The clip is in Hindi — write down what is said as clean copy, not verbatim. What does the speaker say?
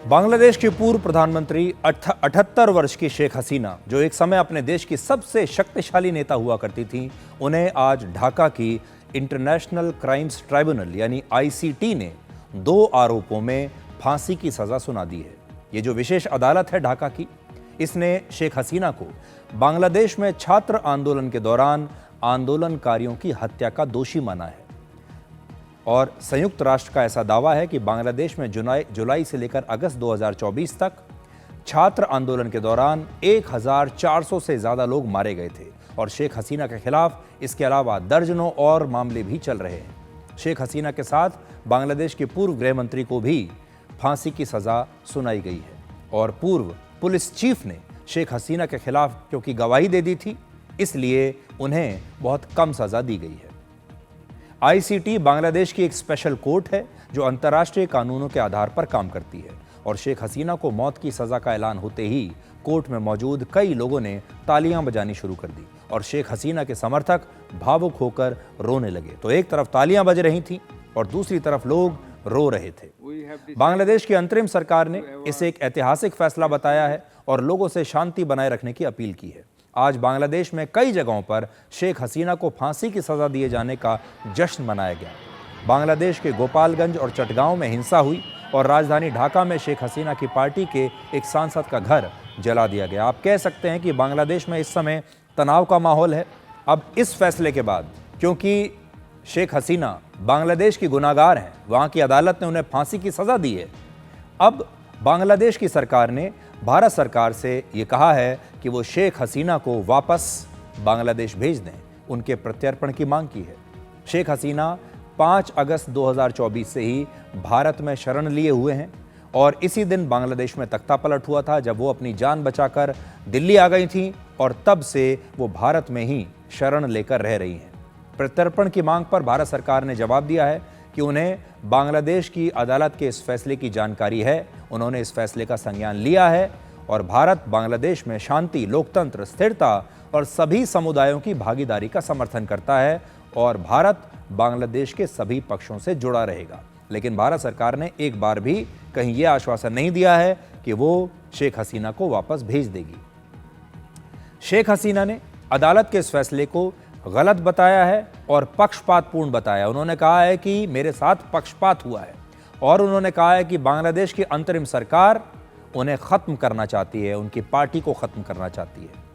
बांग्लादेश की पूर्व प्रधानमंत्री 78 वर्ष की शेख हसीना, जो एक समय अपने देश की सबसे शक्तिशाली नेता हुआ करती थीं, उन्हें आज ढाका की इंटरनेशनल क्राइम्स ट्राइब्यूनल यानी आईसीटी ने 2 आरोपों में फांसी की सजा सुना दी है। ये जो विशेष अदालत है ढाका की, इसने शेख हसीना को बांग्लादेश में छात्र आंदोलन के दौरान आंदोलनकारियों की हत्या का दोषी माना है। और संयुक्त राष्ट्र का ऐसा दावा है कि बांग्लादेश में जुलाई से लेकर अगस्त 2024 तक छात्र आंदोलन के दौरान 1400 से ज़्यादा लोग मारे गए थे और शेख हसीना के खिलाफ इसके अलावा दर्जनों और मामले भी चल रहे हैं। शेख हसीना के साथ बांग्लादेश के पूर्व गृह मंत्री को भी फांसी की सज़ा सुनाई गई है और पूर्व पुलिस चीफ ने शेख हसीना के खिलाफ क्योंकि गवाही दे दी थी, इसलिए उन्हें बहुत कम सज़ा दी गई है। आईसीटी बांग्लादेश की एक स्पेशल कोर्ट है जो अंतर्राष्ट्रीय कानूनों के आधार पर काम करती है और शेख हसीना को मौत की सज़ा का ऐलान होते ही कोर्ट में मौजूद कई लोगों ने तालियां बजानी शुरू कर दी और शेख हसीना के समर्थक भावुक होकर रोने लगे। तो एक तरफ तालियां बज रही थीं और दूसरी तरफ लोग रो रहे थे। बांग्लादेश की अंतरिम सरकार ने इसे एक ऐतिहासिक फैसला बताया है और लोगों से शांति बनाए रखने की अपील की है। आज बांग्लादेश में कई जगहों पर शेख हसीना को फांसी की सज़ा दिए जाने का जश्न मनाया गया। बांग्लादेश के गोपालगंज और चटगांव में हिंसा हुई और राजधानी ढाका में शेख हसीना की पार्टी के एक सांसद का घर जला दिया गया। आप कह सकते हैं कि बांग्लादेश में इस समय तनाव का माहौल है। अब इस फैसले के बाद, क्योंकि शेख हसीना बांग्लादेश की गुनाहगार हैं, वहाँ की अदालत ने उन्हें फांसी की सज़ा दी है, अब बांग्लादेश की सरकार ने भारत सरकार से ये कहा है कि वो शेख हसीना को वापस बांग्लादेश भेज दें, उनके प्रत्यर्पण की मांग की है। शेख हसीना 5 अगस्त 2024 से ही भारत में शरण लिए हुए हैं और इसी दिन बांग्लादेश में तख्तापलट हुआ था जब वो अपनी जान बचाकर दिल्ली आ गई थीं और तब से वो भारत में ही शरण लेकर रह रही हैं। प्रत्यर्पण की मांग पर भारत सरकार ने जवाब दिया है कि उन्हें बांग्लादेश की अदालत के इस फैसले की जानकारी है, उन्होंने इस फैसले का संज्ञान लिया है और भारत बांग्लादेश में शांति, लोकतंत्र, स्थिरता और सभी समुदायों की भागीदारी का समर्थन करता है और भारत बांग्लादेश के सभी पक्षों से जुड़ा रहेगा। लेकिन भारत सरकार ने एक बार भी कहीं यह आश्वासन नहीं दिया है कि वो शेख हसीना को वापस भेज देगी। शेख हसीना ने अदालत के इस फैसले को गलत बताया है और पक्षपातपूर्ण बताया। उन्होंने कहा है कि मेरे साथ पक्षपात हुआ है और उन्होंने कहा है कि बांग्लादेश की अंतरिम सरकार उन्हें खत्म करना चाहती है, उनकी पार्टी को खत्म करना चाहती है।